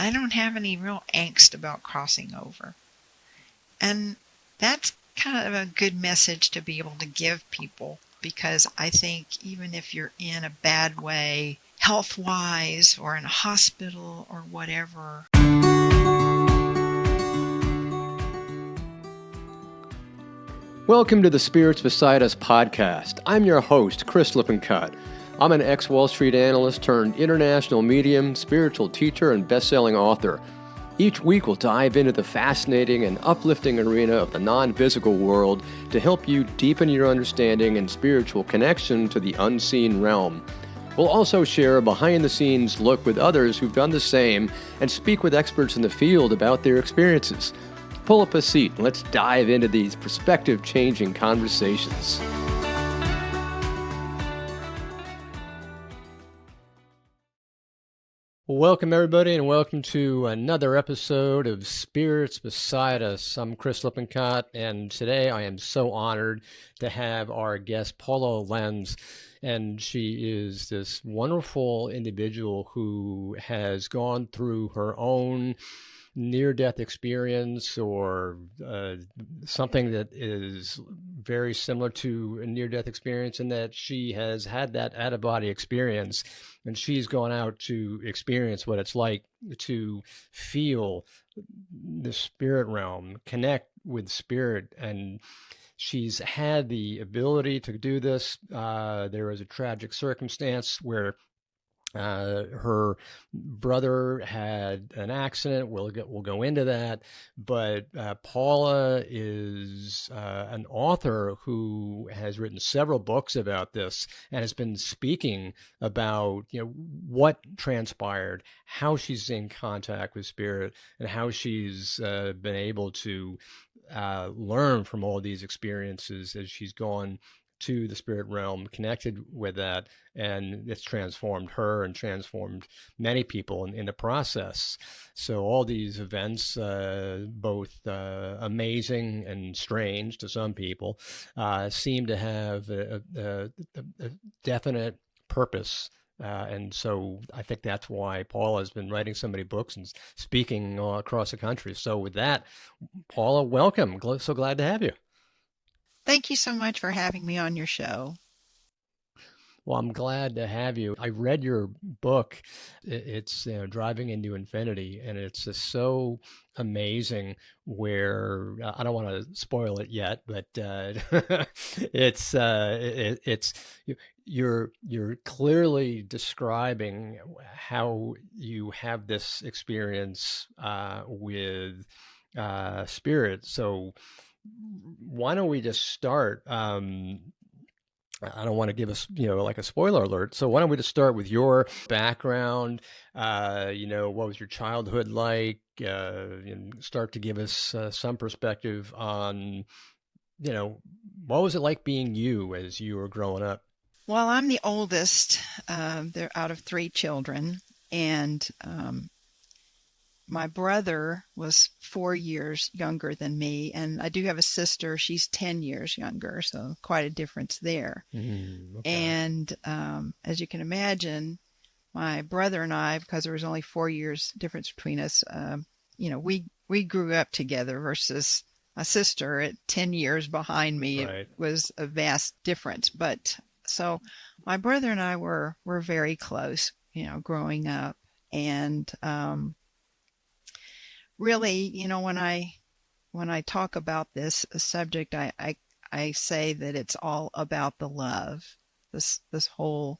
I don't have any real angst about crossing over. And that's kind of a good message to be able to give people, because I think even if you're in a bad way, health-wise, or in a hospital or whatever. Welcome to the Spirits Beside Us podcast. I'm your host, Chris Lippincott. I'm an ex-Wall Street analyst turned international medium, spiritual teacher, and best-selling author. Each week we'll dive into the fascinating and uplifting arena of the non-physical world to help you deepen your understanding and spiritual connection to the unseen realm. We'll also share a behind-the-scenes look with others who've done the same and speak with experts in the field about their experiences. Pull up a seat and let's dive into these perspective-changing conversations. Welcome, everybody, and welcome to another episode of Spirits Beside Us. I'm Chris Lippincott, and today I am so honored to have our guest, Paula Lenz, and she is this wonderful individual who has gone through her own near-death experience or something that is very similar to a near-death experience, in that she has had that out-of-body experience, and she's gone out to experience what it's like to feel the spirit realm, connect with spirit, and she's had the ability to do this. There was a tragic circumstance where her brother had an accident. We'll go into that. But Paula is an author who has written several books about this and has been speaking about, what transpired, how she's in contact with spirit, and how she's been able to learn from all these experiences as she's gone to the spirit realm, connected with that, and it's transformed her and transformed many people in the process. So all these events, both amazing and strange to some people, seem to have a definite purpose. And so I think that's why Paula has been writing so many books and speaking all across the country. So with that, Paula, welcome. So glad to have you. Thank you so much for having me on your show. Well, I'm glad to have you. I read your book. It's Driving into Infinity, and it's just so amazing. Where I don't want to spoil it yet, but it's you're clearly describing how you have this experience with spirit. So why don't we just start? I don't want to give us, like a spoiler alert. So why don't we just start with your background? What was your childhood like? Start to give us some perspective on, what was it like being you as you were growing up? Well, I'm the oldest. They're out of 3 children, and my brother was 4 years younger than me, and I do have a sister. She's 10 years younger, so quite a difference there. Okay. And as you can imagine, my brother and I, because there was only 4 years difference between us, we grew up together, versus my sister at 10 years behind me. Right. It was a vast difference. But so my brother and I were very close, growing up. And really, when I talk about this subject, I say that it's all about the love. This whole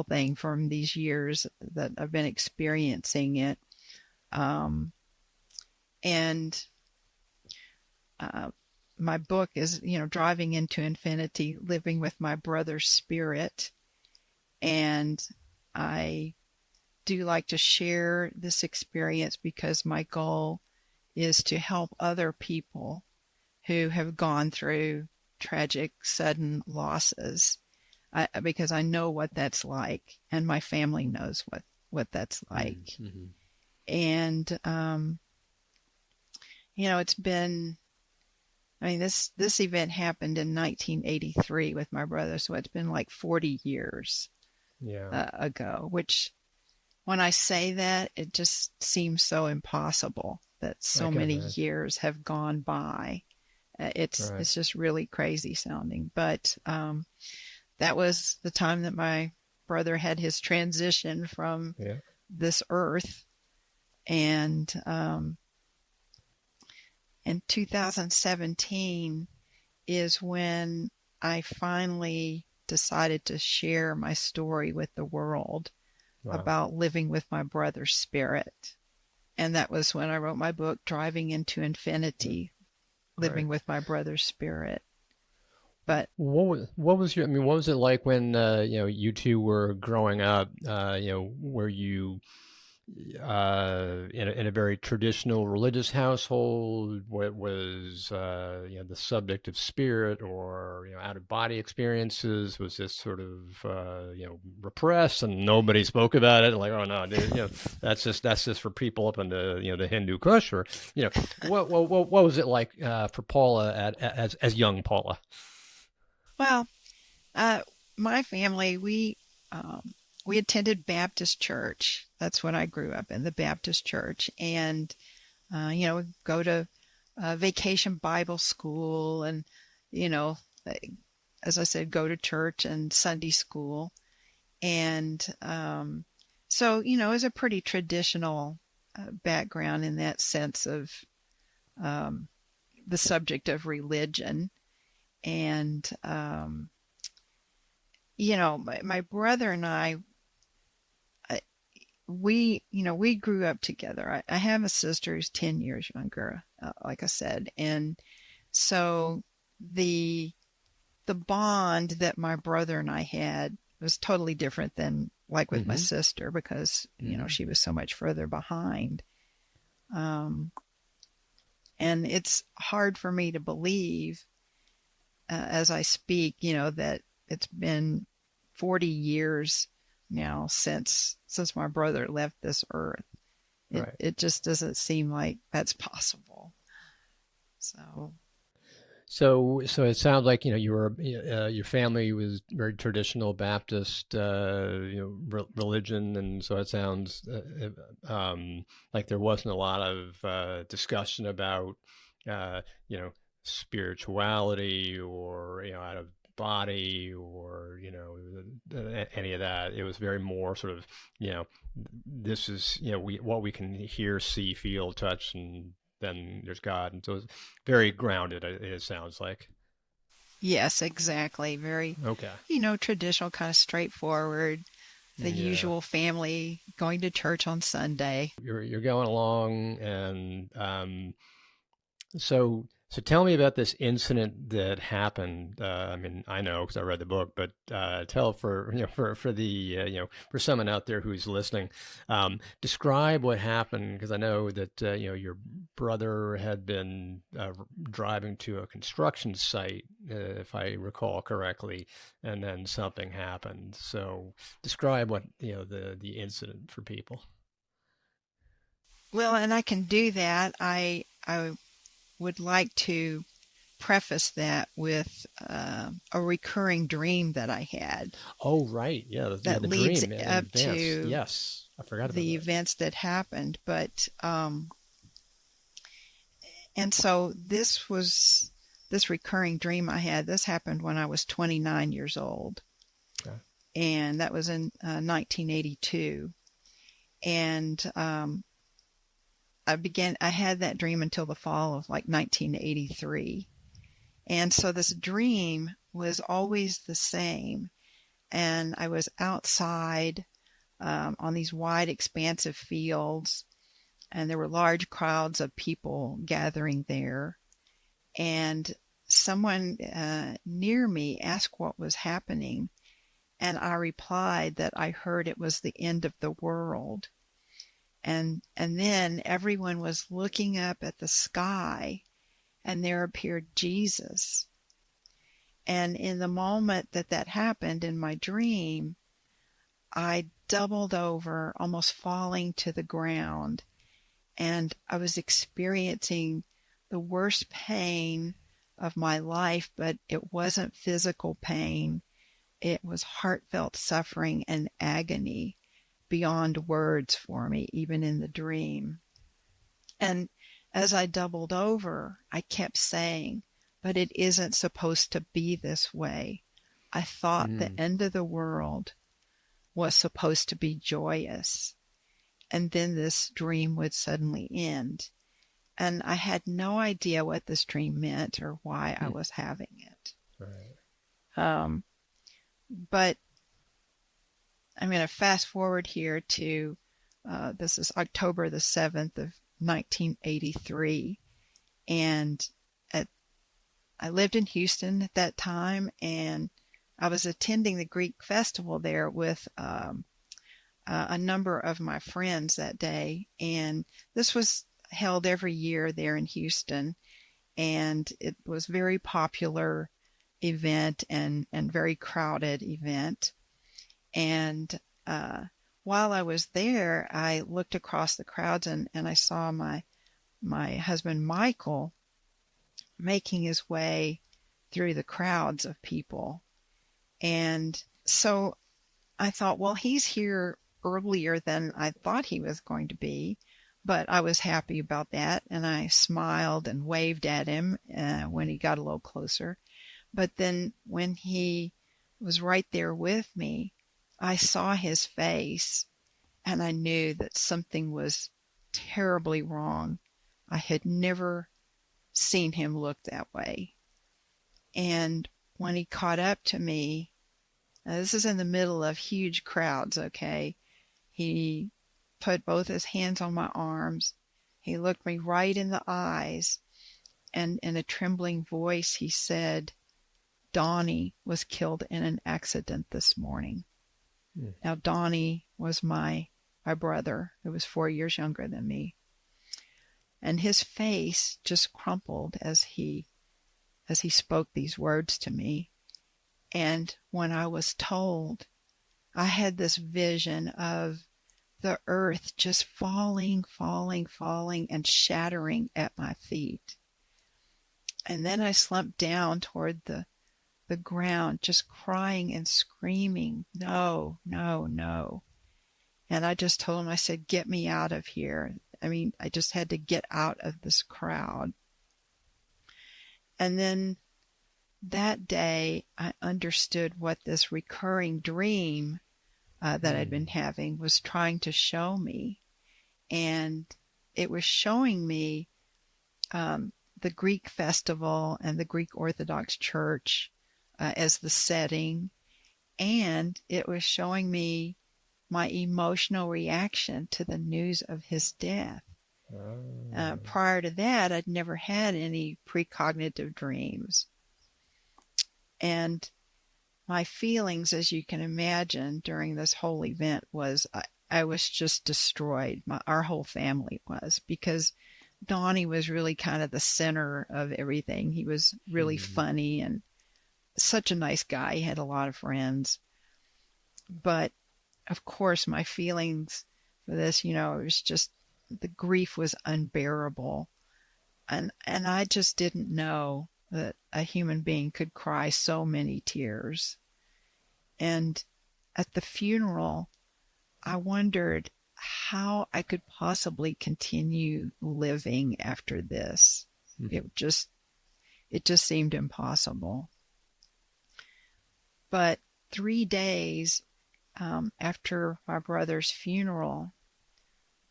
thing, from these years that I've been experiencing it, and my book is Driving into Infinity, living with my brother's spirit, and I do like to share this experience because my goal is to help other people who have gone through tragic, sudden losses, because I know what that's like, and my family knows what that's like. Mm-hmm. And, it's been, this event happened in 1983 with my brother, so it's been like 40 years ago, which when I say that, it just seems so impossible that I so can many imagine. years have gone by. Right. It's just really crazy sounding. But that was the time that my brother had his transition from Yeah. this earth. And in 2017 is when I finally decided to share my story with the world Wow. about living with my brother's spirit. And that was when I wrote my book, Driving into Yeah. Infinity, Right. Living with My Brother's Spirit. But What was your, I mean, what was it like when you two were growing up? Were you in a very traditional religious household? What was the subject of spirit or out of body experiences? Was this sort of repressed and nobody spoke about it? Like, oh no, dude, that's just for people up in the Hindu Kush, or what was it like for Paula as young Paula? well, uh, my family, um, we attended Baptist church. That's what I grew up in, the Baptist church, and go to vacation Bible school, and you know, as I said, go to church and Sunday school, and so it was a pretty traditional background in that sense of um, the subject of religion, and my brother and I, we grew up together. I have a sister who's 10 years younger, like I said. And so the the bond that my brother and I had was totally different than like with my Mm-hmm. sister because, Mm-hmm. she was so much further behind. Um, and it's hard for me to believe as I speak, that it's been 40 years now since my brother left this earth. It Right. it just doesn't seem like that's possible. So So it sounds like you were your family was very traditional Baptist religion, and so it sounds like there wasn't a lot of discussion about uh, you know spirituality or out of body or any of that. It was very more sort of you know this is we what we can hear, see, feel, touch, and then there's God, and so it's very grounded. It sounds like. yes, exactly. Very, Okay. traditional, kind of straightforward, the Yeah. usual family going to church on Sunday. You're going along, and so tell me about this incident that happened. I mean, I know because I read the book, but tell for for the for someone out there who's listening, describe what happened because I know that your brother had been driving to a construction site, if I recall correctly, and then something happened. So describe what the incident for people. Well, and I can do that. I would like to preface that with a recurring dream that I had Oh, right. Yeah, that the leads dream in up advance. to Yes, I forgot about the that. events that happened. But and so this recurring dream I had. This happened when I was 29 years old, Okay. and that was in 1982. And I had that dream until the fall of like 1983. And so this dream was always the same. And I was outside on these wide, expansive fields, and there were large crowds of people gathering there. And someone near me asked what was happening. And I replied that I heard it was the end of the world. And then everyone was looking up at the sky, and there appeared Jesus. And in the moment that that happened in my dream, I doubled over, almost falling to the ground. And I was experiencing the worst pain of my life, but it wasn't physical pain. It was heartfelt suffering and agony. beyond words for me, even in the dream. And as I doubled over, I kept saying, but it isn't supposed to be this way. I thought the end of the world was supposed to be joyous. And then this dream would suddenly end. And I had no idea what this dream meant or why I was having it. Right. But I'm going to fast forward here to, this is October the 7th of 1983. And I lived in Houston at that time, and I was attending the Greek festival there with a number of my friends that day. And this was held every year there in Houston, and it was a very popular event and very crowded event. And while I was there, I looked across the crowds and I saw my husband Michael making his way through the crowds of people. And so I thought, well, he's here earlier than I thought he was going to be, but I was happy about that. And I smiled and waved at him when he got a little closer. But then when he was right there with me, I saw his face and I knew that something was terribly wrong. I had never seen him look that way. And when he caught up to me, this is in the middle of huge crowds, okay? He put both his hands on my arms. He looked me right in the eyes, and in a trembling voice, he said, Donnie was killed in an accident this morning. Now, Donnie was my brother, who was 4 years younger than me. And his face just crumpled as he spoke these words to me. And when I was told, I had this vision of the earth just falling, and shattering at my feet. And then I slumped down toward the ground, just crying and screaming, no, no, no. And I just told him, I said, get me out of here. I mean, I just had to get out of this crowd. And then that day, I understood what this recurring dream that I'd been having was trying to show me. And it was showing me the Greek festival and the Greek Orthodox Church as the setting. And it was showing me my emotional reaction to the news of his death. Prior to that, I'd never had any precognitive dreams. And my feelings, as you can imagine, during this whole event was I was just destroyed. Our whole family was, because Donnie was really kind of the center of everything. He was really funny and such a nice guy. He had a lot of friends. But, of course, my feelings for this, it was just, the grief was unbearable. And I just didn't know that a human being could cry so many tears. And at the funeral, I wondered how I could possibly continue living after this. It just seemed impossible. But 3 days after my brother's funeral,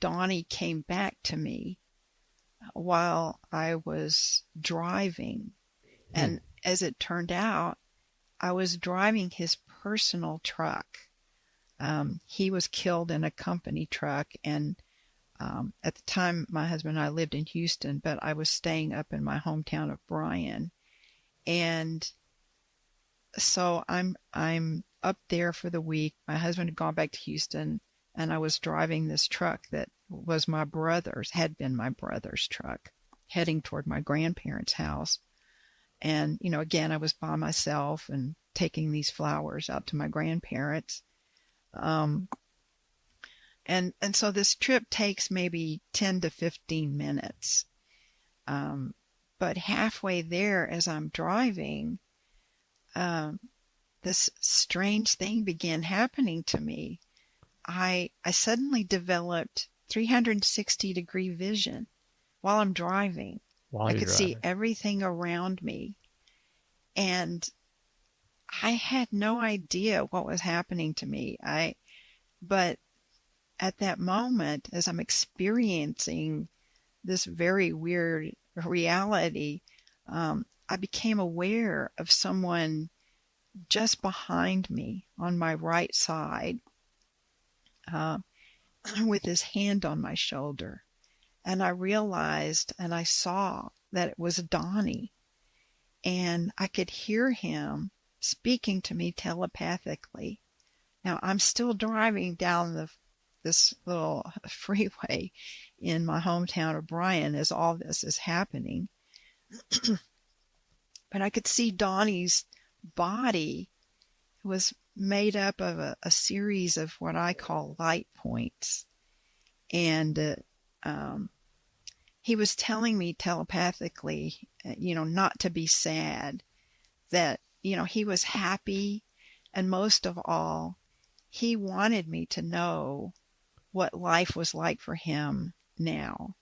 Donnie came back to me while I was driving. And as it turned out, I was driving his personal truck. He was killed in a company truck. And at the time, my husband and I lived in Houston, but I was staying up in my hometown of Bryan. And so I'm up there for the week. My husband had gone back to Houston, and I was driving this truck that was my brother's, had been my brother's truck, heading toward my grandparents' house. And, again, I was by myself and taking these flowers out to my grandparents. And so this trip takes maybe 10 to 15 minutes. But halfway there, as I'm driving, this strange thing began happening to me. I suddenly developed 360-degree vision while I'm driving. While I you're could see driving. everything around me. And I had no idea what was happening to me. But at that moment, as I'm experiencing this very weird reality, I became aware of someone just behind me on my right side, uh, with his hand on my shoulder. And I realized and I saw that it was Donnie. And I could hear him speaking to me telepathically. Now, I'm still driving down this little freeway in my hometown of Bryan as all this is happening. But I could see Donnie's body was made up of a series of what I call light points. And he was telling me telepathically, not to be sad, that, he was happy. And most of all, he wanted me to know what life was like for him now.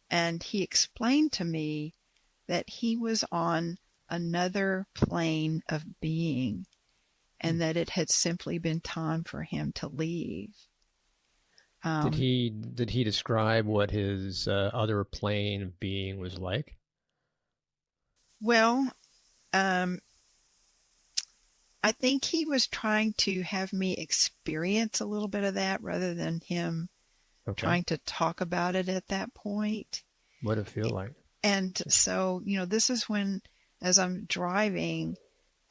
And he explained to me that he was on another plane of being and that it had simply been time for him to leave. Did he describe what his other plane of being was like? Well, I think he was trying to have me experience a little bit of that rather than him Okay. trying to talk about it at that point. What did it feel like? And so, this is when, as I'm driving,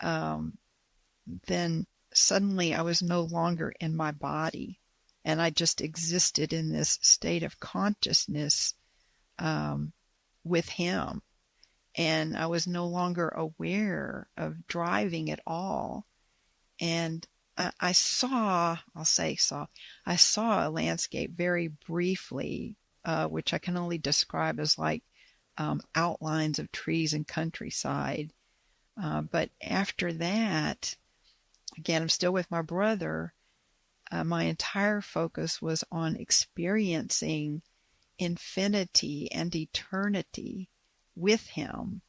then suddenly I was no longer in my body, and I just existed in this state of consciousness with him. And I was no longer aware of driving at all. And I saw a landscape very briefly, which I can only describe as like outlines of trees and countryside. But after that, again, I'm still with my brother. My entire focus was on experiencing infinity and eternity with him.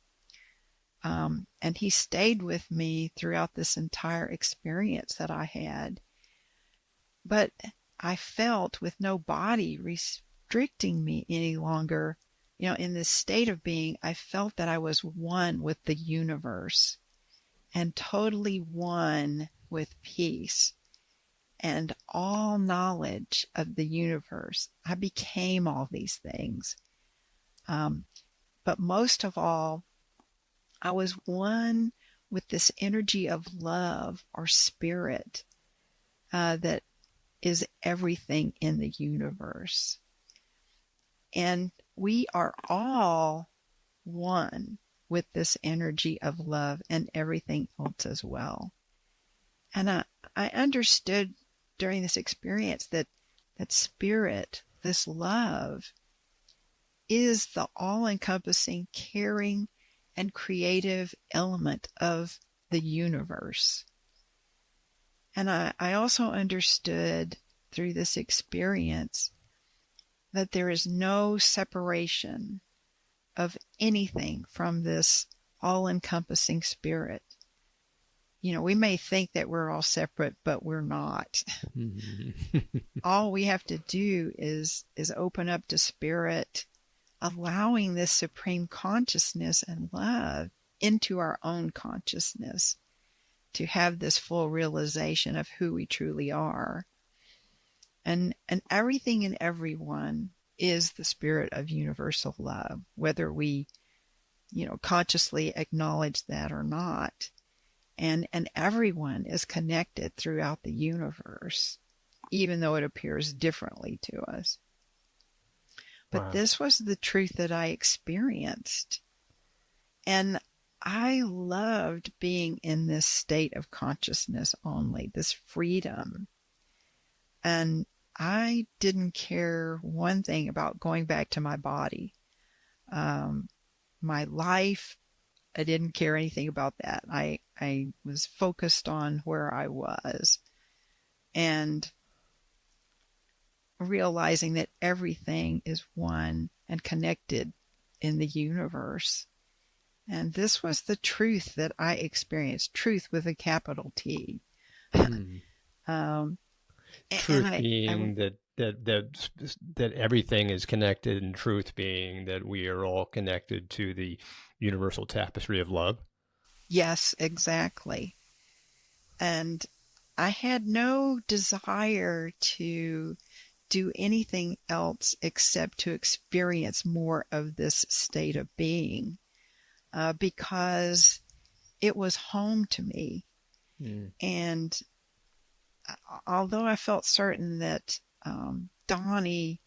And he stayed with me throughout this entire experience that I had. But I felt with no body restricting me any longer, in this state of being, I felt that I was one with the universe and totally one with peace and all knowledge of the universe. I became all these things. But most of all, I was one with this energy of love or spirit that is everything in the universe. And we are all one with this energy of love and everything else as well. And I understood during this experience that spirit, this love, is the all-encompassing, caring, and creative element of the universe. And I also understood through this experience that there is no separation of anything from this all-encompassing spirit. We may think that we're all separate, but we're not. All we have to do is open up to spirit, allowing this supreme consciousness and love into our own consciousness to have this full realization of who we truly are. And everything and everyone is the spirit of universal love, whether we, consciously acknowledge that or not. And everyone is connected throughout the universe, even though it appears differently to us. But this was the truth that I experienced. And I loved being in this state of consciousness only, this freedom. And I didn't care one thing about going back to my body. My life, I didn't care anything about that. I was focused on where I was. And realizing that everything is one and connected in the universe. And this was the truth that I experienced, truth with a capital T. Hmm. um, and Truth being that everything is connected, and truth being that we are all connected to the universal tapestry of love. yes, exactly. And I had no desire to do anything else except to experience more of this state of being, because it was home to me. Mm. And although I felt certain that Donnie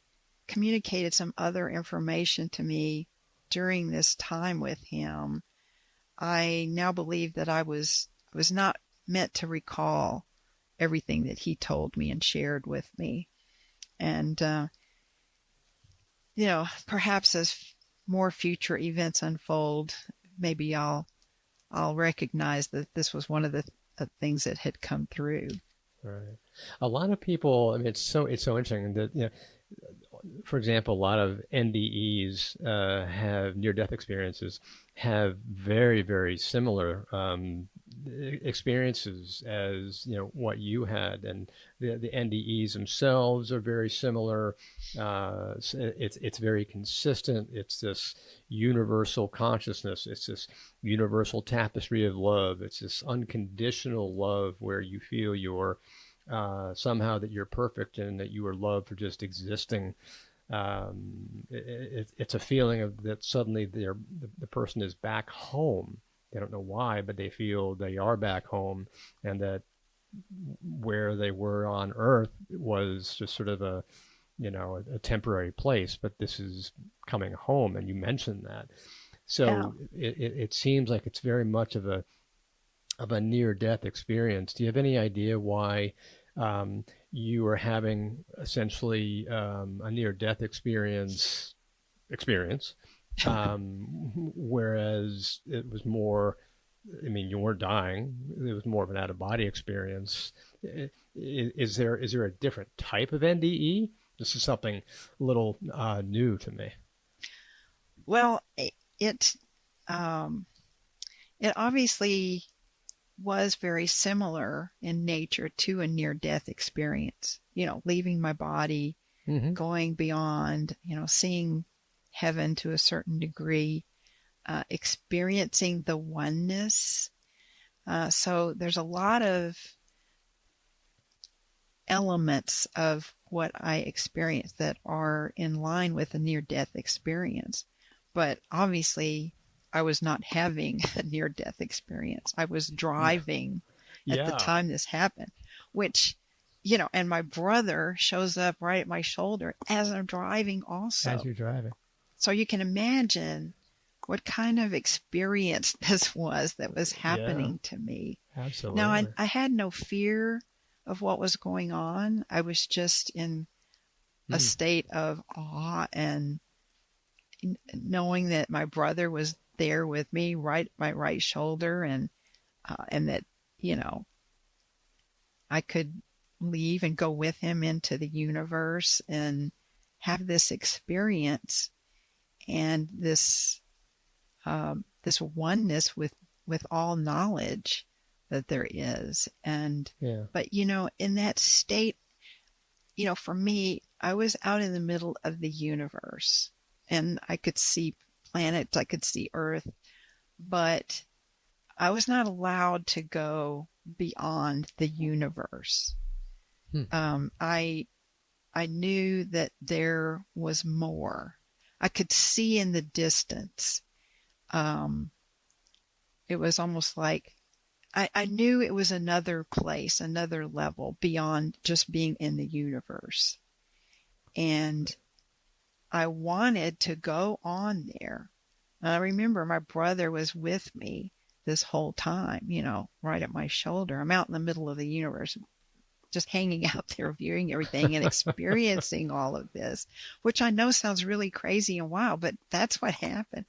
communicated some other information to me during this time with him, I now believe that I was not meant to recall everything that he told me and shared with me. And perhaps as more future events unfold, maybe I'll recognize that this was one of the things that had come through. Right. A lot of people. I mean, it's so interesting that for example, a lot of NDEs have near-death experiences, have very, very similar experiences as what you had, and the NDEs themselves are very similar. It's very consistent. It's this universal consciousness. It's this universal tapestry of love. It's this unconditional love where you feel you're somehow that you're perfect and that you are loved for just existing. It's a feeling of that suddenly the person is back home. They don't know why, but they feel they are back home, and that where they were on Earth was just sort of a temporary place, but this is coming home. And you mentioned that, Yeah. so it seems like it's very much of a near-death experience. Do you have any idea why you are having essentially a near-death experience, whereas it was more? I mean, you weren't dying. It was more of an out-of-body experience. Is there a different type of NDE? This is something a little new to me. Well, it um, it obviously was very similar in nature to a near-death experience. Leaving my body, Mm-hmm. going beyond, seeing heaven to a certain degree, experiencing the oneness. So there's a lot of elements of what I experienced that are in line with a near-death experience. But obviously, I was not having a near-death experience. I was driving at the Yeah, time this happened, which, and my brother shows up right at my shoulder as I'm driving as also. you're driving. So you can imagine what kind of experience this was that was Yeah, happening to me. Now, absolutely. I had no fear of what was going on. I was just in a Mm. state of awe and knowing that my brother was there with me, right, my right shoulder, and that you know I could leave and go with him into the universe and have this experience and this oneness with all knowledge that there is. And Yeah. but in that state, for me, I was out in the middle of the universe and I could see planets, I could see Earth, but I was not allowed to go beyond the universe. Hmm. I knew that there was more. I could see in the distance. Um, it was almost like I knew it was another place, another level beyond just being in the universe. And I wanted to go on there. And I remember my brother was with me this whole time, right at my shoulder. I'm out in the middle of the universe, just hanging out there, viewing everything and experiencing all of this, which I know sounds really crazy and wild, but that's what happened.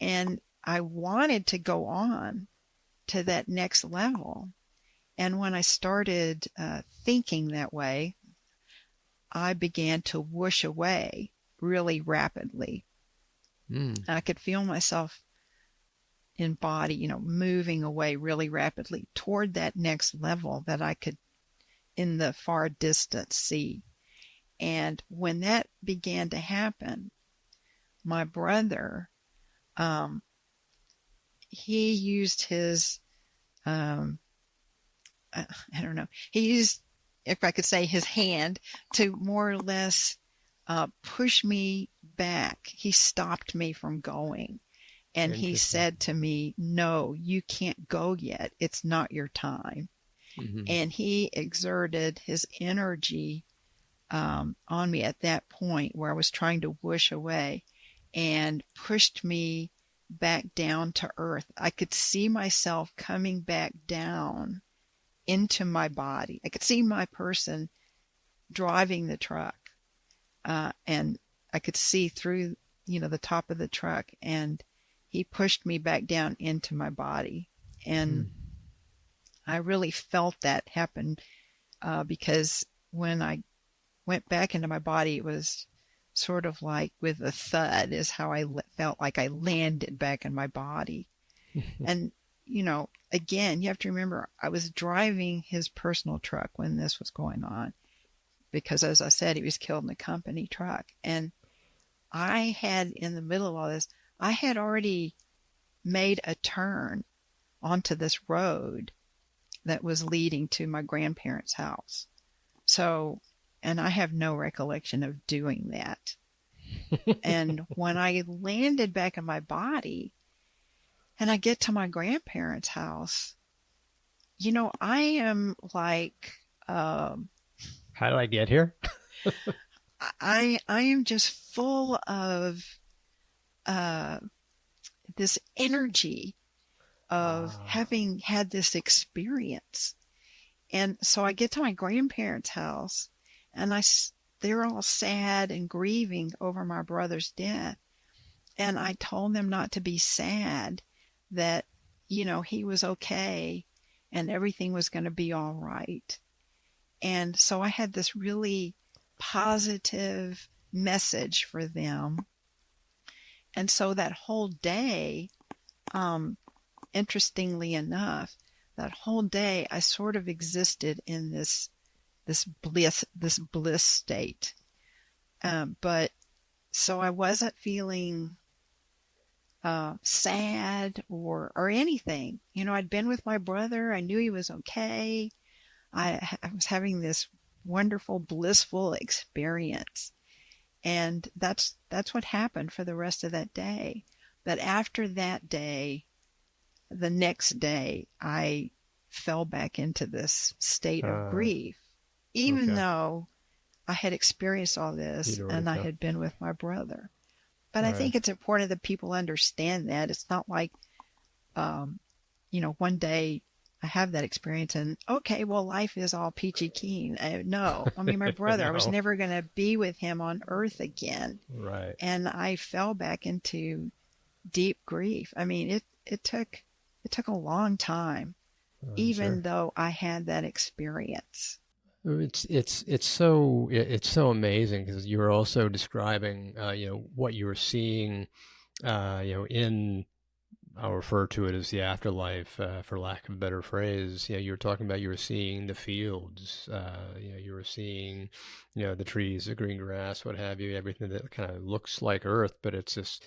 And I wanted to go on to that next level. And when I started thinking that way, I began to whoosh away really rapidly. Mm. And I could feel myself in body, moving away really rapidly toward that next level that I could in the far distance see. And when that began to happen, my brother, he used his, I don't know, he used, if I could say, his hand to more or less push me back. He stopped me from going. And he Interesting. said to me, "No, you can't go yet. It's not your time." Mm-hmm. And he exerted his energy on me at that point where I was trying to whoosh away and pushed me back down to earth. I could see myself coming back down into my body. I could see my person driving the truck, and I could see through, the top of the truck, and he pushed me back down into my body. And Mm. I really felt that happen because when I went back into my body, it was sort of like with a thud is how I felt like I landed back in my body. And, again, you have to remember, I was driving his personal truck when this was going on because, as I said, he was killed in a company truck. And I had, in the middle of all this, I had already made a turn onto this road that was leading to my grandparents' house. So, and I have no recollection of doing that. And when I landed back in my body and I get to my grandparents' house, I am like, How did I get here? I am just full of this energy of Wow. having had this experience. And so I get to my grandparents' house, and they're all sad and grieving over my brother's death. And I told them not to be sad, that, he was okay and everything was going to be all right. And so I had this really positive message for them. And so that whole day, interestingly enough, that whole day I sort of existed in this bliss state. But so I wasn't feeling sad or anything. I'd been with my brother. I knew he was okay. I was having this wonderful, blissful experience. And that's what happened for the rest of that day. But after that day, the next day, I fell back into this state of Uh, grief, even okay. though I had experienced all this You'd already and I felt. had been with my brother. But All I right. think it's important that people understand that. It's not like, one day I have that experience and, okay, well, life is all peachy keen. No, I mean, my brother, I was No. never going to be with him on earth again. Right. And I fell back into deep grief. I mean, it took a long time, I'm even sure. though I had that experience. It's so amazing because you were also describing what you were seeing in, I'll refer to it as the afterlife, for lack of a better phrase. You were talking about, you were seeing the fields, you were seeing, the trees, the green grass, what have you, everything that kind of looks like Earth, but it's just,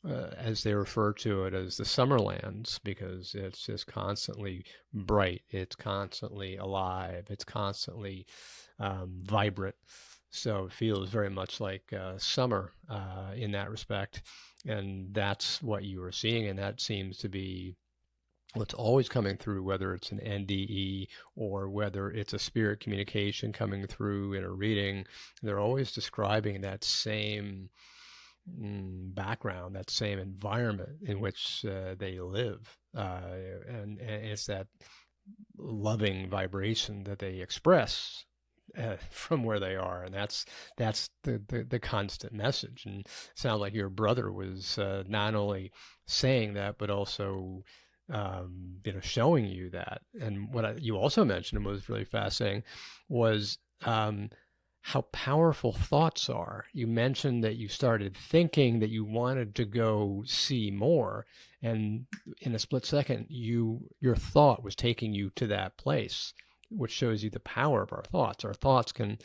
as they refer to it, as the summerlands, because it's just constantly bright, it's constantly alive, it's constantly vibrant. So it feels very much like summer in that respect. And that's what you were seeing. And that seems to be what's always coming through, whether it's an NDE or whether it's a spirit communication coming through in a reading. They're always describing that same background, that same environment in which they live. And it's that loving vibration that they express from where they are, and that's the constant message. And it sounds like your brother was not only saying that, but also showing you that. And what you also mentioned, and was really fascinating, was how powerful thoughts are. You mentioned that you started thinking that you wanted to go see more, and in a split second, your thought was taking you to that place, which shows you the power of our thoughts. Our thoughts can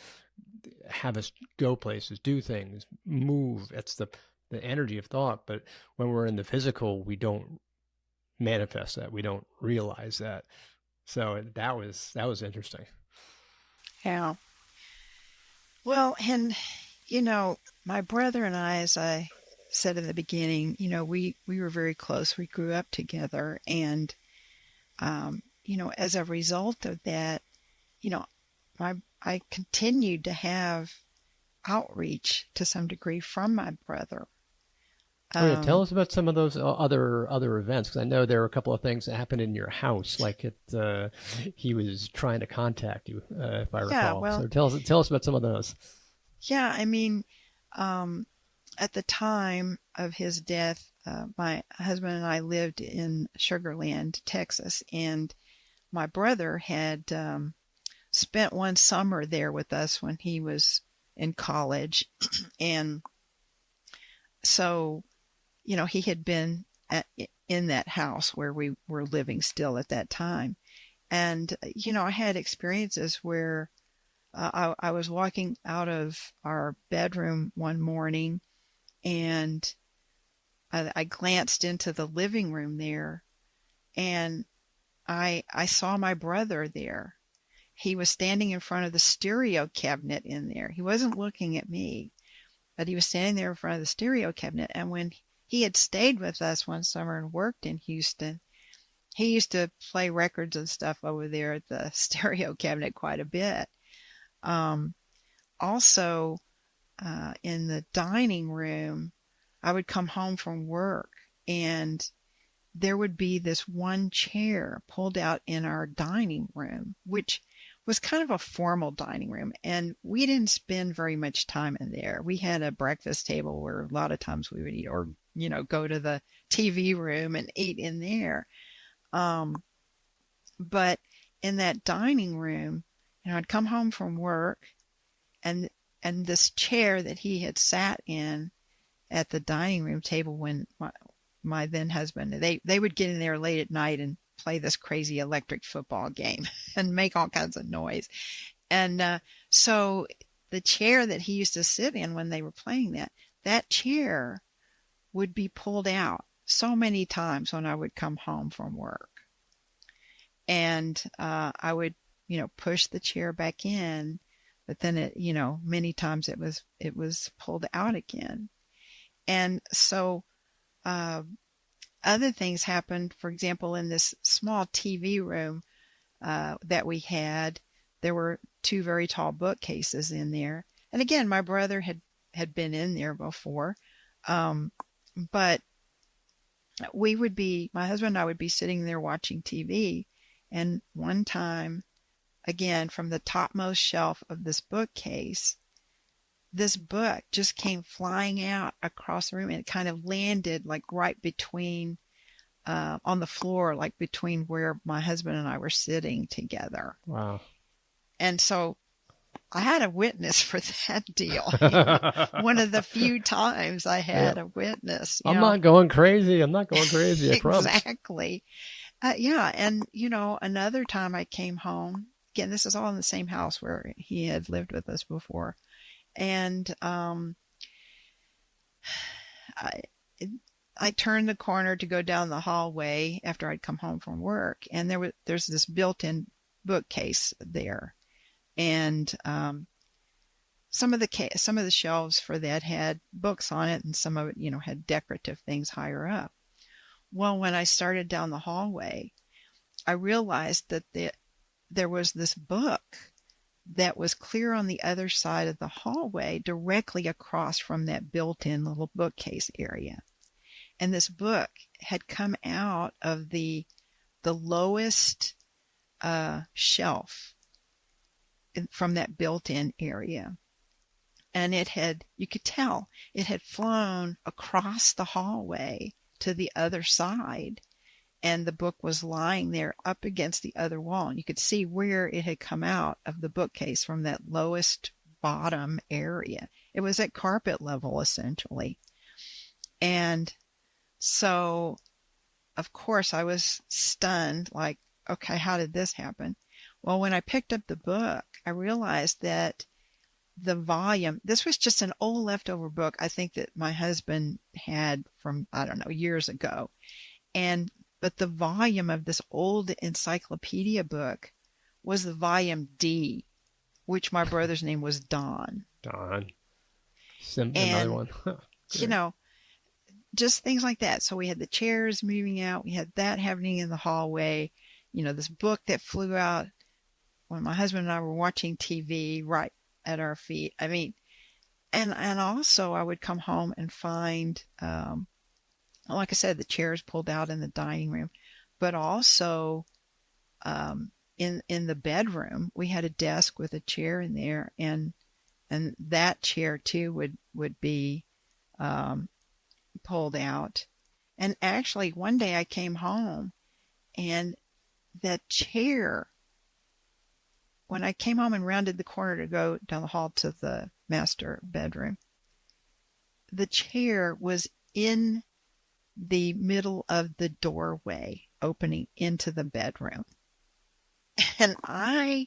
have us go places, do things, move. It's the energy of thought. But when we're in the physical, we don't manifest that. We don't realize that. So that was interesting. Yeah. Well, and, my brother and I, as I said in the beginning, we were very close. We grew up together. And, as a result of that, I continued to have outreach to some degree from my brother. Oh yeah, tell us about some of those other events, because I know there were a couple of things that happened in your house, like he was trying to contact you, if I Yeah, recall. well, So tell us about some of those. yeah, I mean, at the time of his death, my husband and I lived in Sugar Land, Texas, and my brother had spent one summer there with us when he was in college. And so, he had been in that house where we were living still at that time. And, I had experiences where I was walking out of our bedroom one morning, and I glanced into the living room there, and I saw my brother there. He was standing in front of the stereo cabinet in there. He wasn't looking at me, but he was standing there in front of the stereo cabinet. And when he had stayed with us one summer and worked in Houston, he used to play records and stuff over there at the stereo cabinet quite a bit. Also, in the dining room, I would come home from work, and there would be this one chair pulled out in our dining room, which was kind of a formal dining room, and we didn't spend very much time in there. We had a breakfast table where a lot of times we would eat, or go to the TV room and eat in there. But in that dining room, I'd come home from work, and this chair that he had sat in at the dining room table when my then husband, they would get in there late at night and play this crazy electric football game and make all kinds of noise. And so the chair that he used to sit in when they were playing that chair would be pulled out so many times when I would come home from work. And I would, push the chair back in, but then it, many times it was pulled out again. And so other things happened. For example, in this small TV room that we had, there were two very tall bookcases in there. And again, my brother had been in there before. But my husband and I would be sitting there watching TV. And one time, again, from the topmost shelf of this bookcase, this book just came flying out across the room, and it kind of landed like right between, on the floor, like between where my husband and I were sitting together. Wow. And so I had a witness for that deal. One of the few times I had a witness. I'm not going crazy. I promise. Exactly. Yeah. And, another time I came home, again, this is all in the same house where he had lived with us before. And I turned the corner to go down the hallway after I'd come home from work, and there's this built-in bookcase there, and some of the shelves for that had books on it, and some of it, had decorative things higher up. Well, when I started down the hallway, I realized that there was this book that was clear on the other side of the hallway, directly across from that built-in little bookcase area. And this book had come out of the lowest shelf from that built-in area. And you could tell it had flown across the hallway to the other side, and the book was lying there up against the other wall. And you could see where it had come out of the bookcase from that lowest bottom area. It was at carpet level, essentially. And so, of course, I was stunned, like, okay, how did this happen? Well, when I picked up the book, I realized that the volume, this was just an old leftover book, I think that my husband had from, I don't know, years ago. But the volume of this old encyclopedia book was the volume D, which my brother's name was Don. Don. Another And, one. you know, just things like that. So we had the chairs moving out. We had that happening in the hallway. You know, this book that flew out when my husband and I were watching TV right at our feet. I mean, and also I would come home and find, like I said, the chairs pulled out in the dining room, but also in the bedroom, we had a desk with a chair in there, and that chair too would be pulled out. And actually, one day I came home, and that chair, when I came home and rounded the corner to go down the hall to the master bedroom, the chair was in the middle of the doorway opening into the bedroom. And I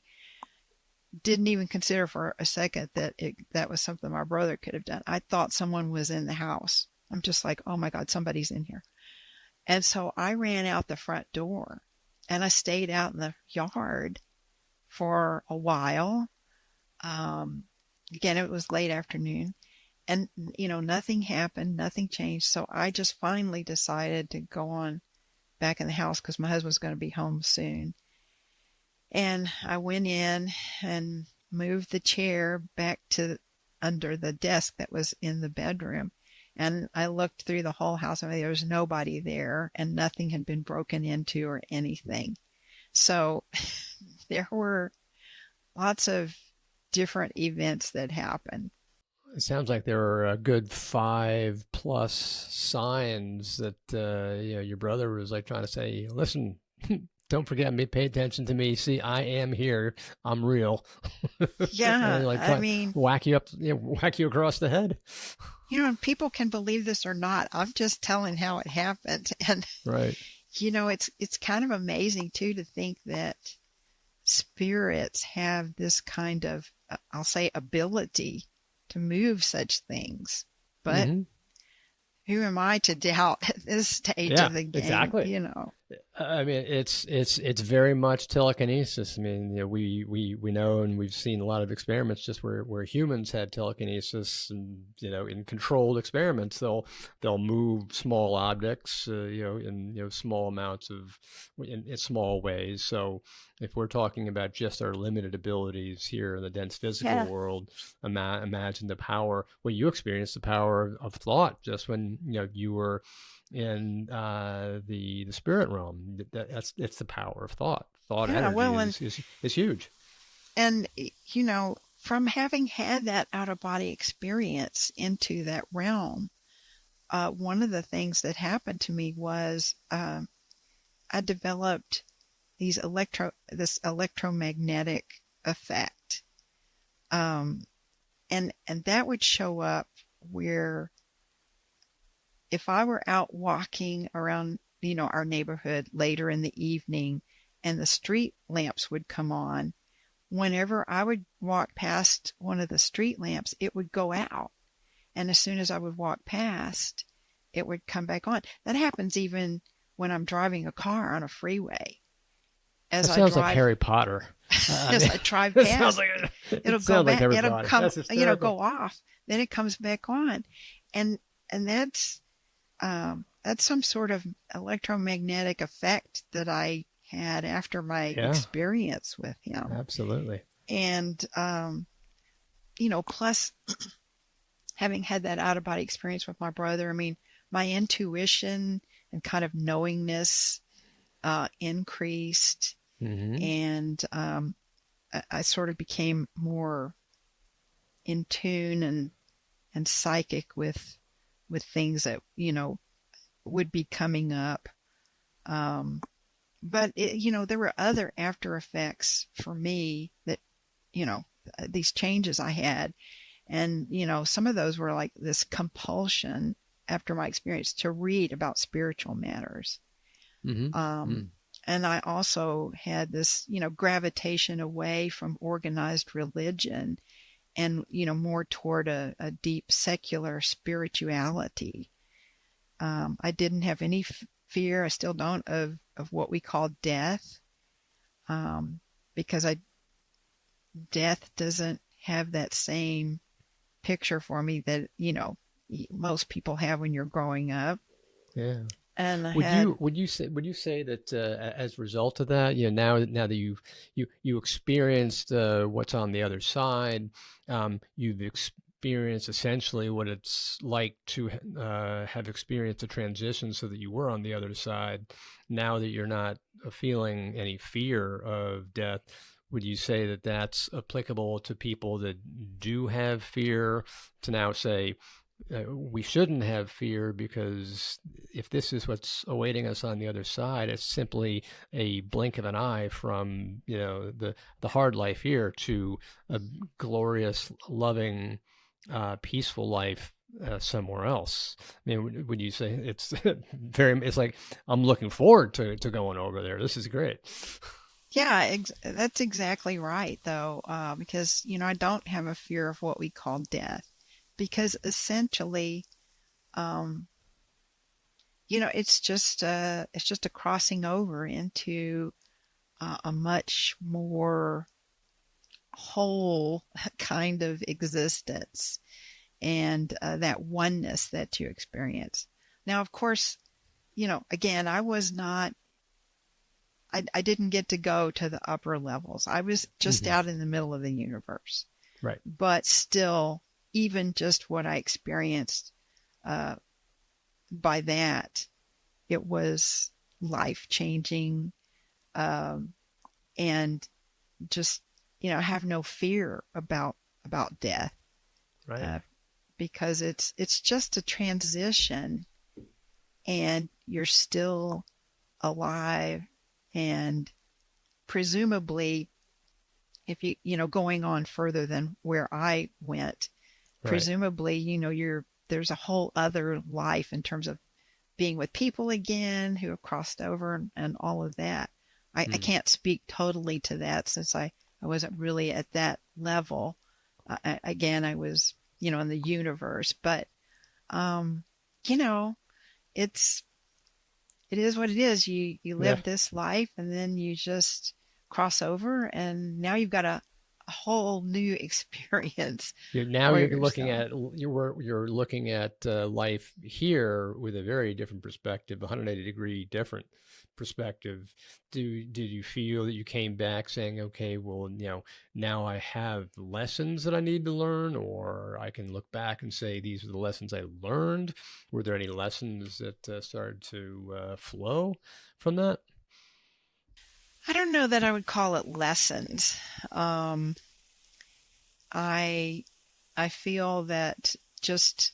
didn't even consider for a second that that was something my brother could have done. I thought someone was in the house. I'm just like, oh my God, somebody's in here. And so I ran out the front door, and I stayed out in the yard for a while. Again, it was late afternoon, and, you know, nothing happened, nothing changed. So I just finally decided to go on back in the house because my husband was going to be home soon. And I went in and moved the chair back to under the desk that was in the bedroom. And I looked through the whole house. I mean, there was nobody there, and nothing had been broken into or anything. So there were lots of different events that happened. It sounds like there were a good 5+ signs that your brother was like trying to say, listen, don't forget me, pay attention to me. See, I am here. I'm real. Yeah, like I mean, whack you up, whack you across the head. You know, and people can believe this or not. I'm just telling how it happened. And, right. You know, it's kind of amazing too to think that spirits have this kind of, I'll say, ability to move such things. But who am I to doubt at this stage of the game? Exactly. You know, I mean, it's very much telekinesis. I mean, we know, and we've seen a lot of experiments just where humans had telekinesis, and in controlled experiments, they'll move small objects, in small amounts in small ways. So if we're talking about just our limited abilities here in the dense physical world, imagine the power. Well, you experienced the power of thought just when you were in the spirit realm. It's the power of thought. Thought energy is huge. And from having had that out of body experience into that realm, one of the things that happened to me was I developed this electromagnetic effect, and that would show up where, if I were out walking around, our neighborhood later in the evening and the street lamps would come on, whenever I would walk past one of the street lamps, it would go out. And as soon as I would walk past, it would come back on. That happens even when I'm driving a car on a freeway. That sounds like Harry Potter. As I drive past, it'll go back, like it'll come, go off. Then it comes back on. And that's some sort of electromagnetic effect that I had after my experience with him. Absolutely. And, plus having had that out of body experience with my brother, I mean, my intuition and kind of knowingness increased. And I sort of became more in tune and psychic with things that, would be coming up. But, there were other after effects for me that, these changes I had. And, some of those were like this compulsion after my experience to read about spiritual matters. Um, and I also had this, gravitation away from organized religion and, more toward a deep secular spirituality. I didn't have any fear, I still don't, of what we call death, because death doesn't have that same picture for me that, most people have when you're growing up. Yeah. And I Would you say that as a result of that, now that you experienced what's on the other side, you've experienced essentially what it's like to have experienced a transition, so that you were on the other side. Now that you're not feeling any fear of death, would you say that that's applicable to people that do have fear, to now say, we shouldn't have fear, because if this is what's awaiting us on the other side, it's simply a blink of an eye from the hard life here to a glorious, loving, peaceful life somewhere else? I mean, would you say it's it's like, I'm looking forward to going over there. This is great. Yeah, that's exactly right, though, because, I don't have a fear of what we call death, because essentially, it's just a crossing over into a much more whole kind of existence, and that oneness that you experience. Now, of course, again, I didn't get to go to the upper levels. I was just out in the middle of the universe. Right. But still, even just what I experienced by that, it was life-changing, and just, have no fear about death. Right. Because it's just a transition, and you're still alive. And presumably, if going on further than where I went, Right. presumably, there's a whole other life in terms of being with people again who have crossed over and all of that. I can't speak totally to that, since I wasn't really at that level. Again, I was, in the universe, but, it is what it is. You live this life, and then you just cross over, and now you've got a whole new experience. You're looking at life here with a very different perspective, 180-degree different perspective. Did you feel that you came back saying, okay, well, now I have lessons that I need to learn, or I can look back and say, these are the lessons I learned? Were there any lessons that started to flow from that? I don't know that I would call it lessons. I feel that just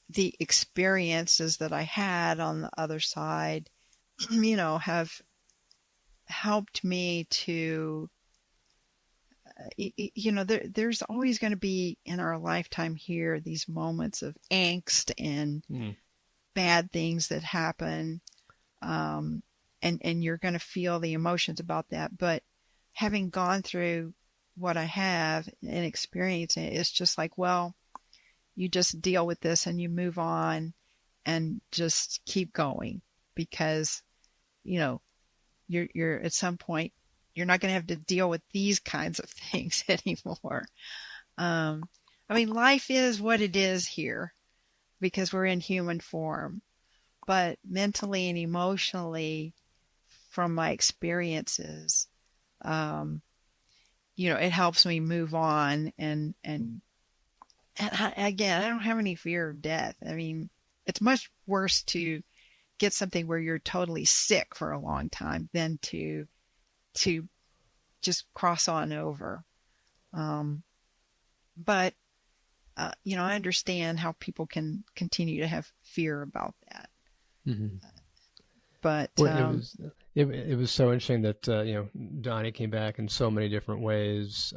the experiences that I had on the other side, have helped me to, there's always going to be in our lifetime here these moments of angst and bad things that happen, and you're going to feel the emotions about that. But having gone through what I have and experiencing it, it's just like, well, you just deal with this and you move on and just keep going, because, you're at some point, you're not going to have to deal with these kinds of things anymore. I mean, life is what it is here because we're in human form, but mentally and emotionally, from my experiences, it helps me move on. And again, I don't have any fear of death. I mean, it's much worse to get something where you're totally sick for a long time than to just cross on over. But I understand how people can continue to have fear about that. Mm-hmm. But it was so interesting that Donnie came back in so many different ways,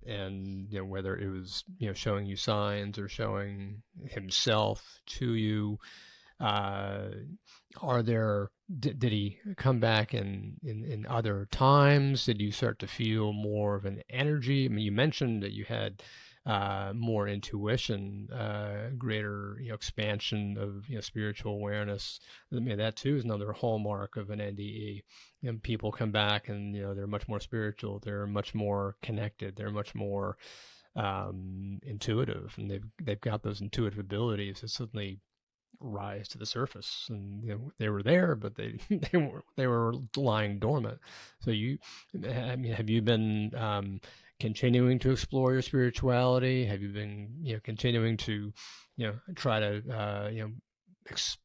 and whether it was showing you signs or showing himself to you. Uh, are there did he come back in other times? Did you start to feel more of an energy? I mean, you mentioned that you had more intuition, greater expansion of spiritual awareness. I mean, that too is another hallmark of an NDE. And people come back and they're much more spiritual. They're much more connected. They're much more intuitive, and they've got those intuitive abilities that suddenly rise to the surface, and they were there, but they they were lying dormant. So I mean, have you been continuing to explore your spirituality? Have you been continuing to try to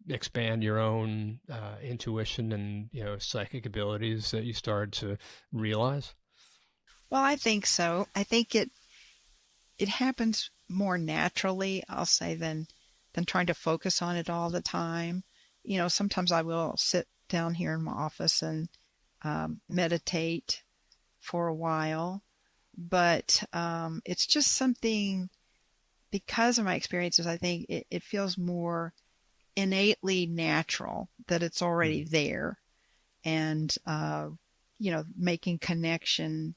expand your own intuition and psychic abilities that you started to realize? Well, I think so. I think it happens more naturally, I'll say, than trying to focus on it all the time. Sometimes I will sit down here in my office and meditate for a while, but it's just something, because of my experiences, I think it feels more innately natural, that it's already there. And, making connection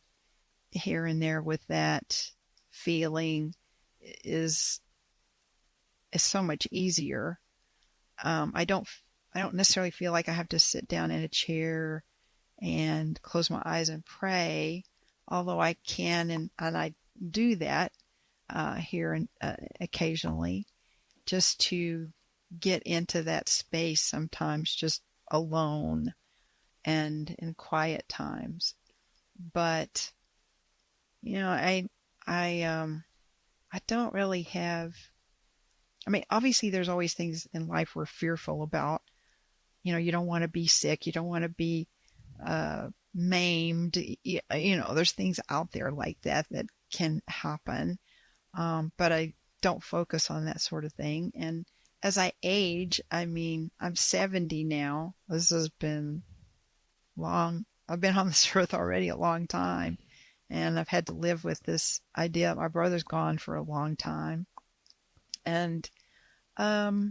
here and there with that feeling is so much easier. I don't necessarily feel like I have to sit down in a chair and close my eyes and pray, although I can and I do that here and occasionally, just to get into that space sometimes, just alone and in quiet times. But I don't really have. I mean, obviously, there's always things in life we're fearful about. You don't want to be sick. You don't want to be maimed. There's things out there like that can happen. But I don't focus on that sort of thing. And as I age, I mean, I'm 70 now. This has been long. I've been on this earth already a long time. And I've had to live with this idea that my brother's gone for a long time. And, I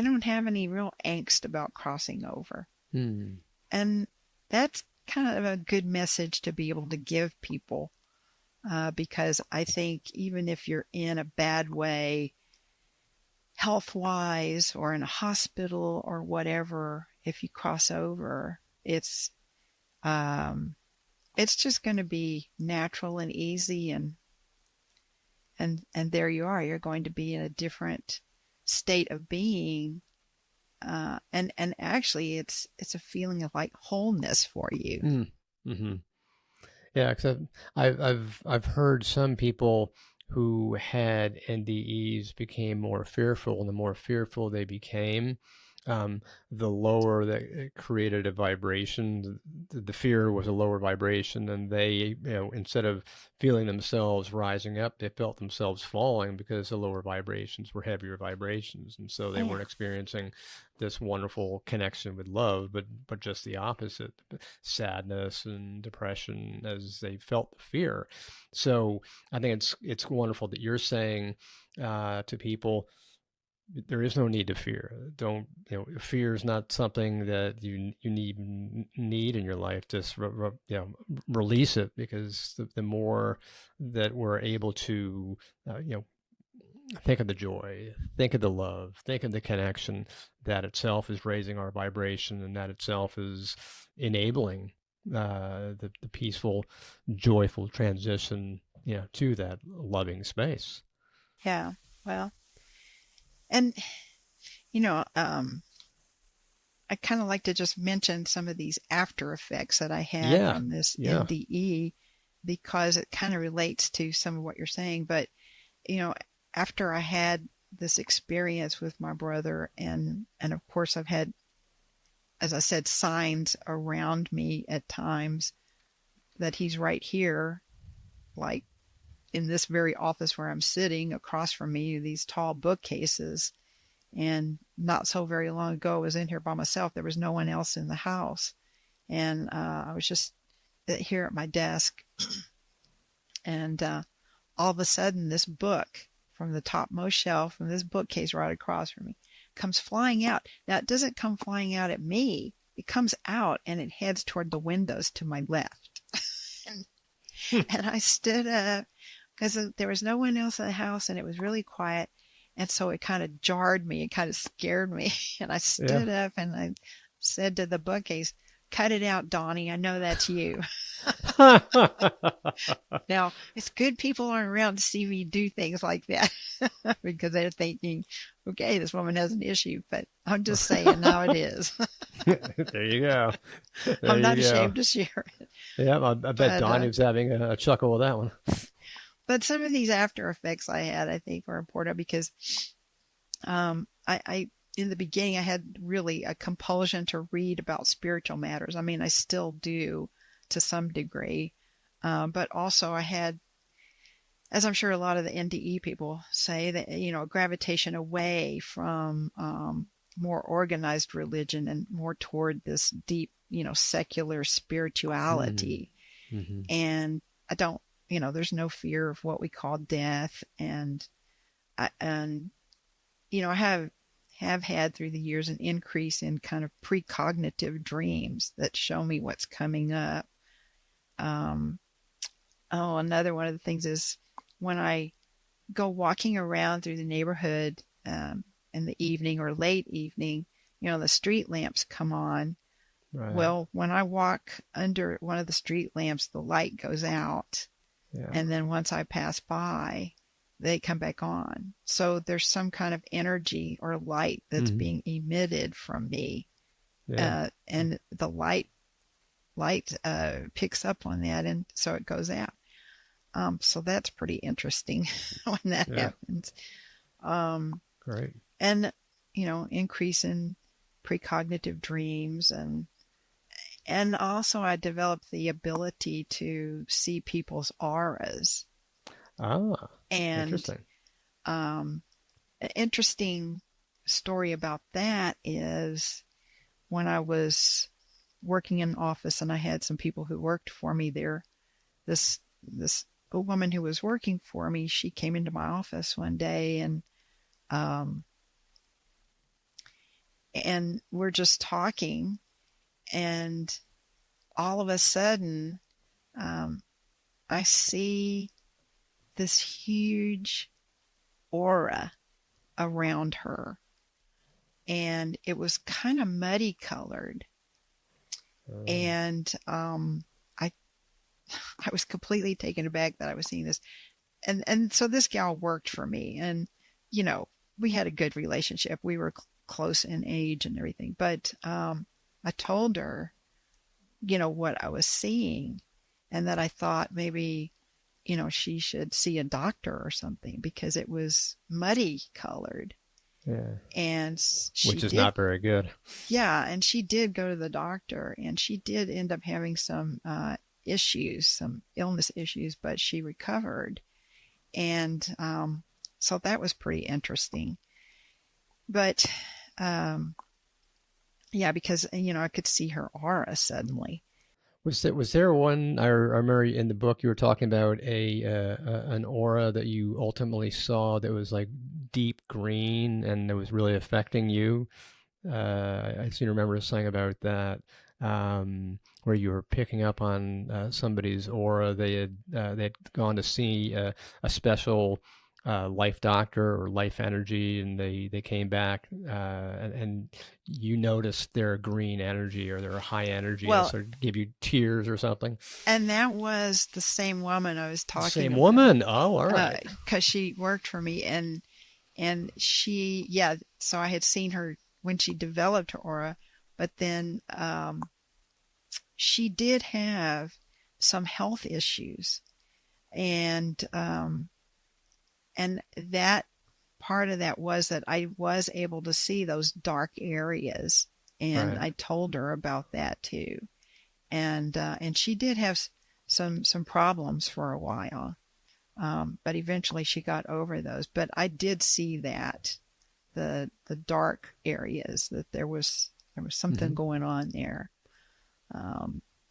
don't have any real angst about crossing over. And that's kind of a good message to be able to give people, because I think even if you're in a bad way, health-wise, or in a hospital or whatever, if you cross over, it's just going to be natural and easy, and there you are. You're going to be in a different state of being, and actually, it's a feeling of like wholeness for you. Mm-hmm. Yeah, because I've heard some people who had NDEs became more fearful, and the more fearful they became, the lower that it created a vibration. The fear was a lower vibration, and they, instead of feeling themselves rising up, they felt themselves falling, because the lower vibrations were heavier vibrations, and so they weren't experiencing this wonderful connection with love, but just the opposite, sadness and depression, as they felt the fear. So I think it's wonderful that you're saying to people, there is no need to fear. Don't, fear is not something that you need in your life. Just release it, because the more that we're able to think of the joy, think of the love, think of the connection, that itself is raising our vibration, and that itself is enabling the peaceful, joyful transition to that loving space. Yeah, well, and I kind of like to just mention some of these after effects that I had from this NDE, because it kind of relates to some of what you're saying. But after I had this experience with my brother, and of course I've had, as I said, signs around me at times that he's right here, like in this very office where I'm sitting, across from me, these tall bookcases. And not so very long ago, I was in here by myself. There was no one else in the house. And I was just here at my desk, and all of a sudden this book from the topmost shelf, from this bookcase right across from me, comes flying out. Now, it doesn't come flying out at me. It comes out and it heads toward the windows to my left. and I stood up because there was no one else in the house and it was really quiet. And so it kind of jarred me. It kind of scared me. And I stood up and I said to the bookcase, "Cut it out, Donnie. I know that's you." Now, it's good people aren't around to see me do things like that because they're thinking, okay, this woman has an issue. But I'm just saying how it is. There you go. I'm not ashamed to share it. Yeah, I bet Donnie was having a chuckle with that one. But some of these after effects I had, I think, were important because I in the beginning, I had really a compulsion to read about spiritual matters. I mean, I still do to some degree. But also I had, as I'm sure a lot of the NDE people say, that, gravitation away from more organized religion and more toward this deep, secular spirituality. Mm-hmm. And I don't, there's no fear of what we call death. And I have had through the years an increase in kind of precognitive dreams that show me what's coming up. Another one of the things is when I go walking around through the neighborhood in the evening or late evening, the street lamps come on. Right. Well, when I walk under one of the street lamps, the light goes out. Yeah. And then once I pass by, they come back on. So there's some kind of energy or light that's being emitted from me. Yeah. And the light picks up on that, and so it goes out. So that's pretty interesting when that happens. Great. And, increase in precognitive dreams. And also I developed the ability to see people's auras. Ah, And interesting. An interesting story about that is when I was working in an office and I had some people who worked for me there, this woman who was working for me, she came into my office one day and we're just talking, and all of a sudden I see this huge aura around her, and it was kind of muddy colored. And I was completely taken aback that I was seeing this. And so this gal worked for me, and, we had a good relationship. We were close in age and everything. But I told her, what I was seeing, and that I thought maybe, she should see a doctor or something because it was muddy colored. Yeah. And which is not very good. Yeah. And she did go to the doctor, and she did end up having some issues, some illness issues, but she recovered. And so that was pretty interesting. But because, I could see her aura suddenly. Was there one? I remember in the book you were talking about an aura that you ultimately saw that was like deep green and that was really affecting you. I seem to remember something about that, where you were picking up on somebody's aura. They had gone to see a special life doctor or life energy, and they came back and you noticed their green energy or their high energy, and sort of give you tears or something. And that was the same woman I was talking about. Same woman? Oh, all right. Because she worked for me, and she, so I had seen her when she developed her aura, but then she did have some health issues, and that part of that was that I was able to see those dark areas, and I told her about that too, and she did have some problems for a while, but eventually she got over those. But I did see that the dark areas, that there was something going on there.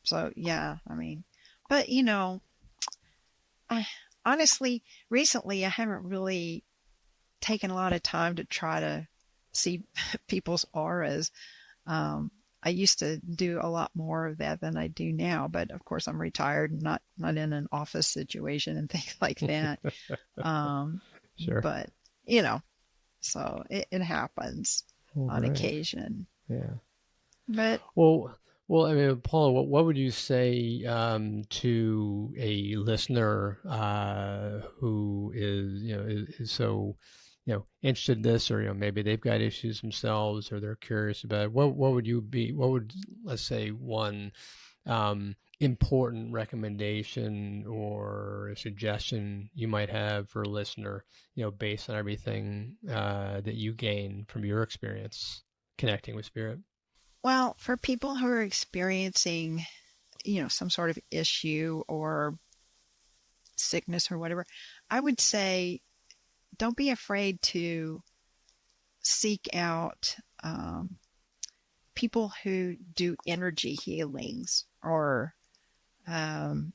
So yeah, I mean, But, I, honestly, recently I haven't really taken a lot of time to try to see people's auras. I used to do a lot more of that than I do now, but of course I'm retired, not in an office situation and things like that. Um, Sure. but so it happens Well, on great. occasion. Yeah. But Well, I mean, Paula, what would you say to a listener who is, is so, interested in this, or maybe they've got issues themselves, or they're curious about it. What would you be? What would, let's say, one important recommendation or a suggestion you might have for a listener, based on everything that you gain from your experience connecting with spirit? well, for people who are experiencing, some sort of issue or sickness or whatever, I would say don't be afraid to seek out people who do energy healings or um,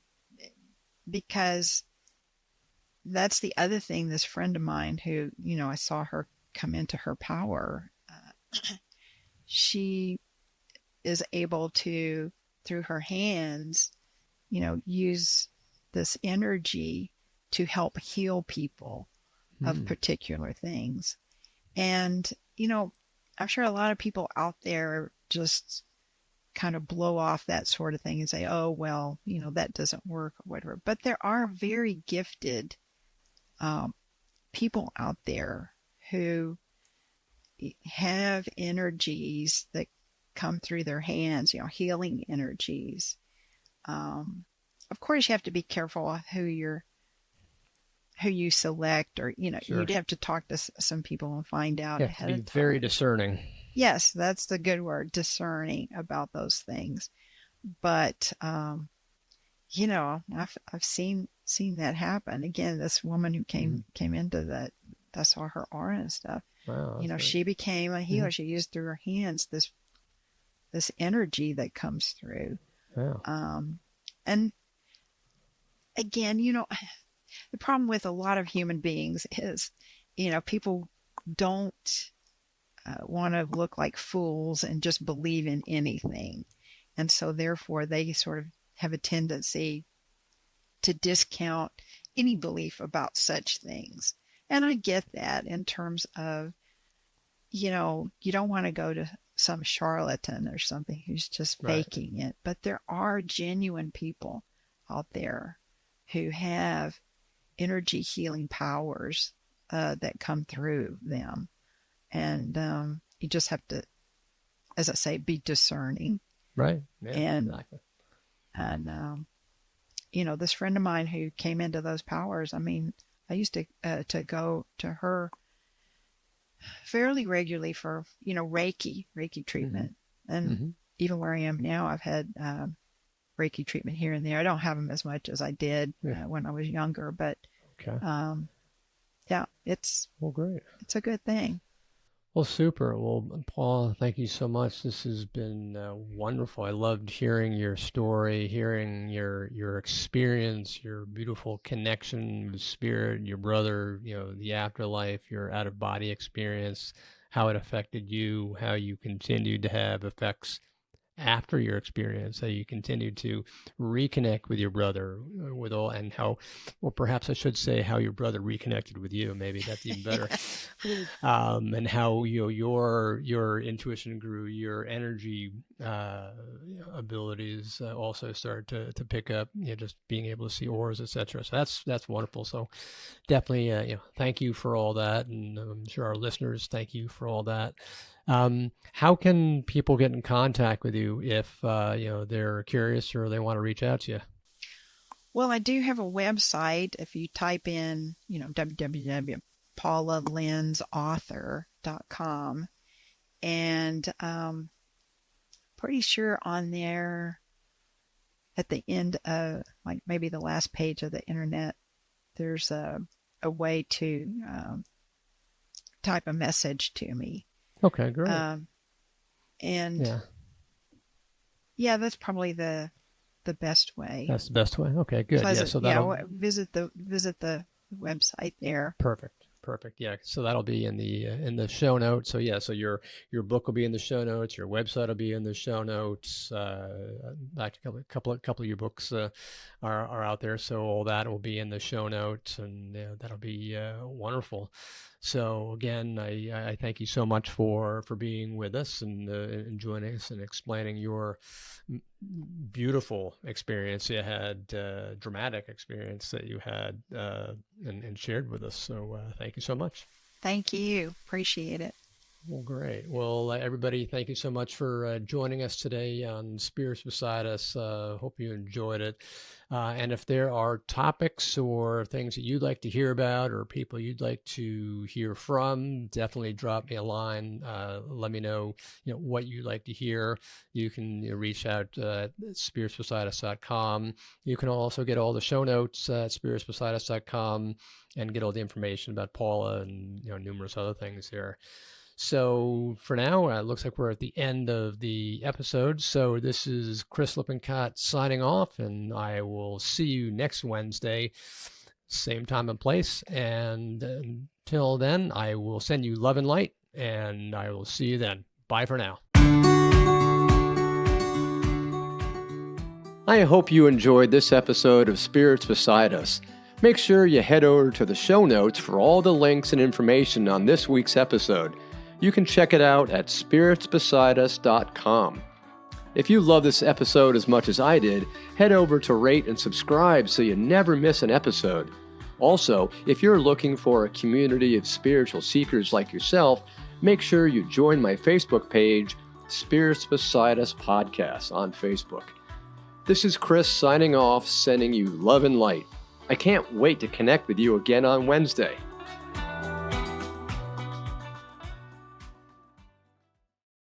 because that's the other thing. This friend of mine who, I saw her come into her power. She is able to, through her hands, use this energy to help heal people of Hmm. particular things. And, I'm sure a lot of people out there just kind of blow off that sort of thing and say, oh, well, that doesn't work or whatever. But there are very gifted um, people out there who have energies that come through their hands, healing energies. Um, of course, you have to be careful who you select, or Sure. you'd have to talk to some people and find out You have to ahead be of very time. discerning. Yes, that's the good word, discerning about those things. But I've seen that happen. Again, this woman who Hmm. came into that, I saw her aura and stuff. Wow, that's great. She became a Hmm. healer. She used through her hands this energy that comes through. Wow. Um, and again, the problem with a lot of human beings is, people don't want to look like fools and just believe in anything. And so therefore they sort of have a tendency to discount any belief about such things. And I get that in terms of, you don't want to go to some charlatan or something who's just Right. faking it. But there are genuine people out there who have energy healing powers that come through them. And you just have to, as I say, be discerning. Right. Yeah, And, exactly. and this friend of mine who came into those powers, I mean, I used to go to her fairly regularly for, Reiki Hmm. treatment. And Hmm. even where I am now, I've had Reiki treatment here and there. I don't have them as much as I did Yeah. when I was younger, but Okay. um, yeah, Well, great. it's a good thing. Well, super. Well, Paul, thank you so much. This has been wonderful. I loved hearing your story, hearing your experience, your beautiful connection with spirit, your brother, the afterlife, your out of body experience, how it affected you, how you continued to have effects after your experience, how you continued to reconnect with your brother, with all, and how, or perhaps I should say, how your brother reconnected with you. Maybe that's even better. And how your intuition grew, your energy uh, abilities also started to pick up. Just being able to see auras, etc. So that's wonderful. So definitely, thank you for all that, and I'm sure our listeners thank you for all that. How can people get in contact with you if they're curious or they want to reach out to you? Well, I do have a website. If you type in, www.paulalenzauthor.com, and pretty sure on there at the end of, like, maybe the last page of the internet, there's a way to type a message to me. Okay, great. Um, and Yeah. yeah, that's probably the the best way. That's the best way. Okay, good. Pleasant, Yeah, so that'll visit the website there. perfect. Perfect. Yeah. So that'll be in the show notes. So yeah. So your book will be in the show notes. Your website will be in the show notes. Actually, a couple of your books are out there. So all that will be in the show notes, and that'll be wonderful. So again, I thank you so much for being with us and joining us and explaining your beautiful experience you had, dramatic experience that you had, and shared with us. So thank you so much. Thank you. Appreciate it. Well, great. Well, everybody, thank you so much for joining us today on Spirits Beside Us. Hope you enjoyed it. And if there are topics or things that you'd like to hear about or people you'd like to hear from, definitely drop me a line. Let me know, what you'd like to hear. You can reach out at spiritsbesideus.com. You can also get all the show notes at spiritsbesideus.com and get all the information about Paula and numerous other things there. So for now, it looks like we're at the end of the episode. So this is Chris Lippincott signing off, and I will see you next Wednesday, same time and place. And until then, I will send you love and light, and I will see you then. Bye for now. I hope you enjoyed this episode of Spirits Beside Us. Make sure you head over to the show notes for all the links and information on this week's episode. You can check it out at spiritsbesideus.com. If you love this episode as much as I did, head over to rate and subscribe so you never miss an episode. Also, if you're looking for a community of spiritual seekers like yourself, make sure you join my Facebook page, Spirits Beside Us Podcast on Facebook. This is Chris signing off, sending you love and light. I can't wait to connect with you again on Wednesday.